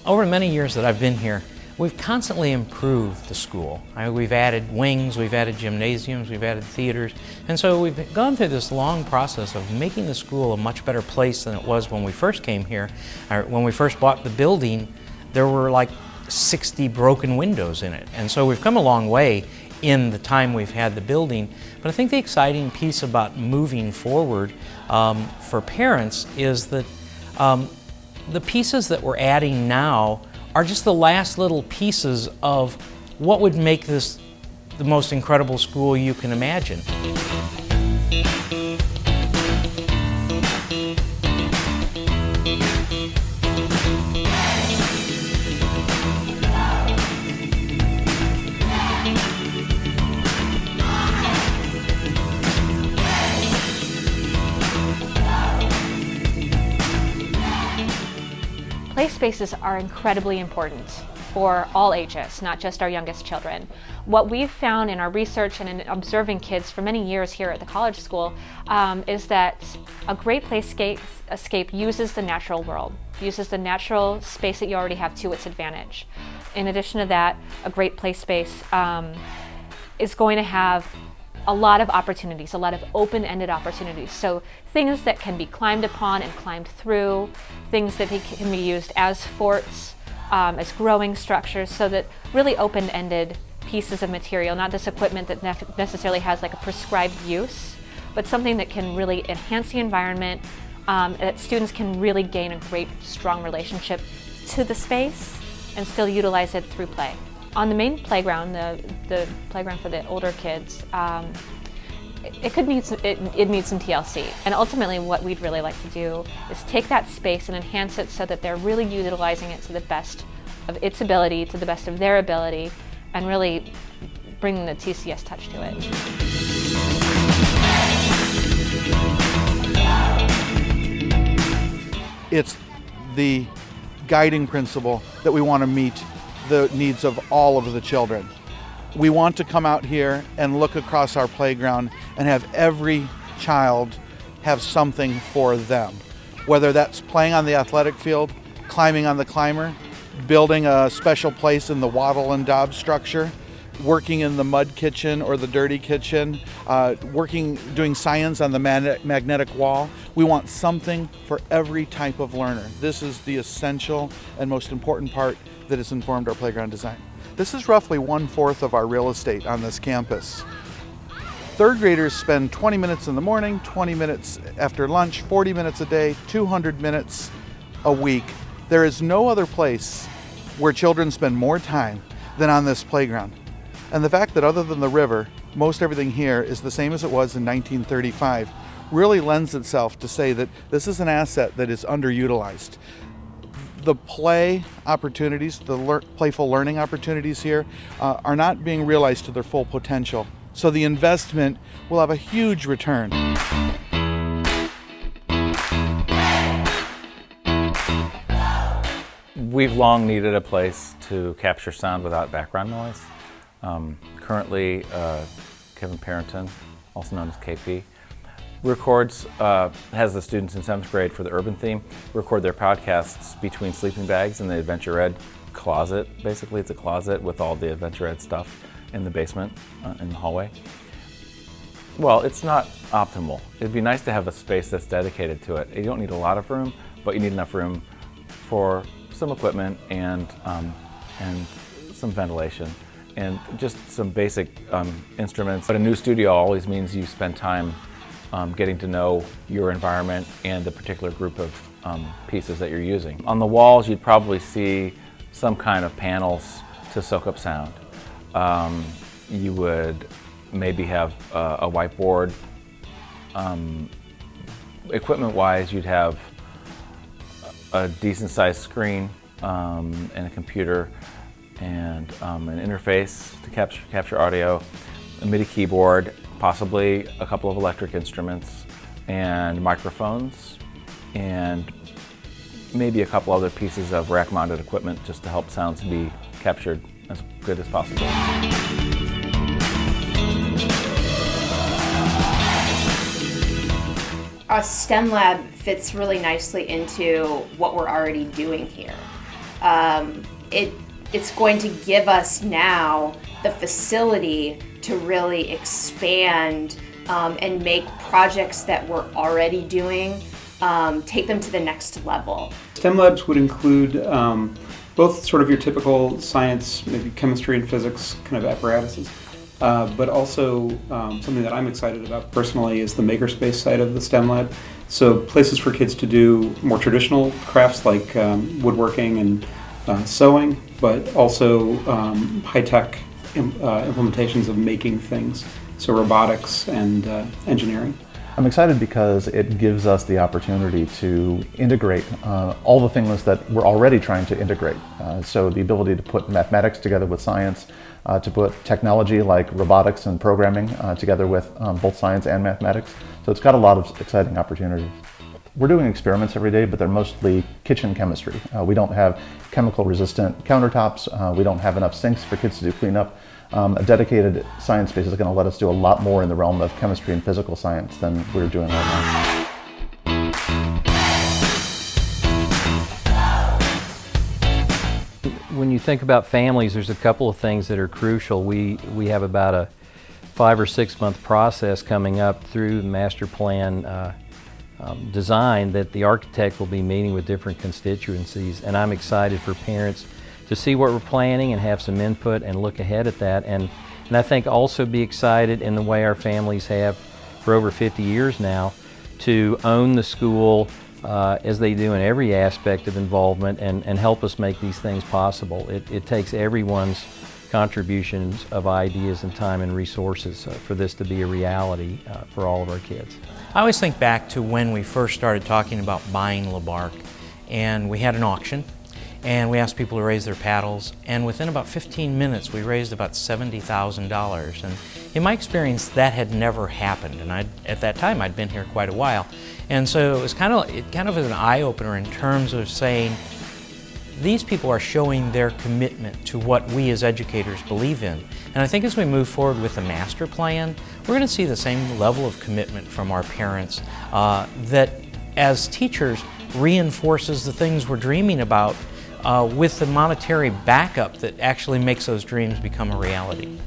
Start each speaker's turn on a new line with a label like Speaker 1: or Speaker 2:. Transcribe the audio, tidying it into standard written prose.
Speaker 1: Over the many years that I've been here, we've constantly improved the school. We've added wings, we've added gymnasiums, we've added theaters, and so we've gone through this long process of making the school a much better place than it was when we first came here. When we first bought the building, there were like 60 broken windows in it, and so we've come a long way in the time we've had the building. But I think the exciting piece about moving forward for parents is that the pieces that we're adding now are just the last little pieces of what would make this the most incredible school you can imagine.
Speaker 2: Play spaces are incredibly important for all ages, not just our youngest children. What we've found in our research and in observing kids for many years here at the college school is that a great playscape uses the natural world, uses the natural space that you already have to its advantage. In addition to that, a great play space is going to have a lot of opportunities, a lot of open-ended opportunities. So things that can be climbed upon and climbed through, things that can be used as forts, as growing structures, so that really open-ended pieces of material, not this equipment that necessarily has like a prescribed use, but something that can really enhance the environment, that students can really gain a great, strong relationship to the space and still utilize it through play. On the main playground, the playground for the older kids, it needs some TLC. And ultimately what we'd really like to do is take that space and enhance it so that they're really utilizing it to the best of its ability, to the best of their ability, and really bring the TCS touch to it.
Speaker 3: It's the guiding principle that we want to meet the needs of all of the children. We want to come out here and look across our playground and have every child have something for them. Whether that's playing on the athletic field, climbing on the climber, building a special place in the wattle and daub structure, working in the mud kitchen or the dirty kitchen, doing science on the magnetic wall. We want something for every type of learner. This is the essential and most important part that has informed our playground design. This is roughly 1/4 of our real estate on this campus. Third graders spend 20 minutes in the morning, 20 minutes after lunch, 40 minutes a day, 200 minutes a week. There is no other place where children spend more time than on this playground. And the fact that other than the river, most everything here is the same as it was in 1935 really lends itself to say that this is an asset that is underutilized. The play opportunities, the playful learning opportunities here are not being realized to their full potential. So the investment will have a huge return.
Speaker 4: We've long needed a place to capture sound without background noise. Currently, Kevin Parrington, also known as KP, has the students in 7th grade for the urban theme record their podcasts between sleeping bags in the Adventure Ed closet. Basically, it's a closet with all the Adventure Ed stuff in the basement, in the hallway. Well, it's not optimal. It'd be nice to have a space that's dedicated to it. You don't need a lot of room, but you need enough room for some equipment and some ventilation and just some basic instruments. But a new studio always means you spend time getting to know your environment and the particular group of pieces that you're using. On the walls, you'd probably see some kind of panels to soak up sound. You would maybe have a whiteboard. Equipment-wise, you'd have a decent-sized screen and a computer and an interface to capture audio, a MIDI keyboard, possibly a couple of electric instruments and microphones, and maybe a couple other pieces of rack-mounted equipment just to help sounds be captured as good as possible.
Speaker 5: A STEM lab fits really nicely into what we're already doing here. it's going to give us now the facility to really expand and make projects that we're already doing, take them to the next level.
Speaker 6: STEM labs would include both sort of your typical science, maybe chemistry and physics kind of apparatuses, but also something that I'm excited about personally is the makerspace side of the STEM lab. So places for kids to do more traditional crafts like woodworking and sewing, but also high-tech implementations of making things, so robotics and engineering.
Speaker 7: I'm excited because it gives us the opportunity to integrate all the things that we're already trying to integrate. So the ability to put mathematics together with science, to put technology like robotics and programming together with both science and mathematics. So it's got a lot of exciting opportunities. We're doing experiments every day, but they're mostly kitchen chemistry. We don't have chemical resistant countertops. We don't have enough sinks for kids to do cleanup. A dedicated science space is going to let us do a lot more in the realm of chemistry and physical science than we're doing right now.
Speaker 8: When you think about families, there's a couple of things that are crucial. We have about a 5 or 6 month process coming up through the master plan design that the architect will be meeting with different constituencies, and I'm excited for parents to see what we're planning and have some input and look ahead at that, and I think also be excited in the way our families have for over 50 years now to own the school as they do in every aspect of involvement and help us make these things possible. It takes everyone's contributions of ideas and time and resources for this to be a reality for all of our kids.
Speaker 1: I always think back to when we first started talking about buying LeBarc, and we had an auction and we asked people to raise their paddles, and within about 15 minutes we raised about $70,000, and in my experience that had never happened, and at that time I'd been here quite a while, and so it was kind of an eye-opener in terms of saying these people are showing their commitment to what we as educators believe in. And I think as we move forward with the master plan, we're going to see the same level of commitment from our parents that as teachers reinforces the things we're dreaming about with the monetary backup that actually makes those dreams become a reality.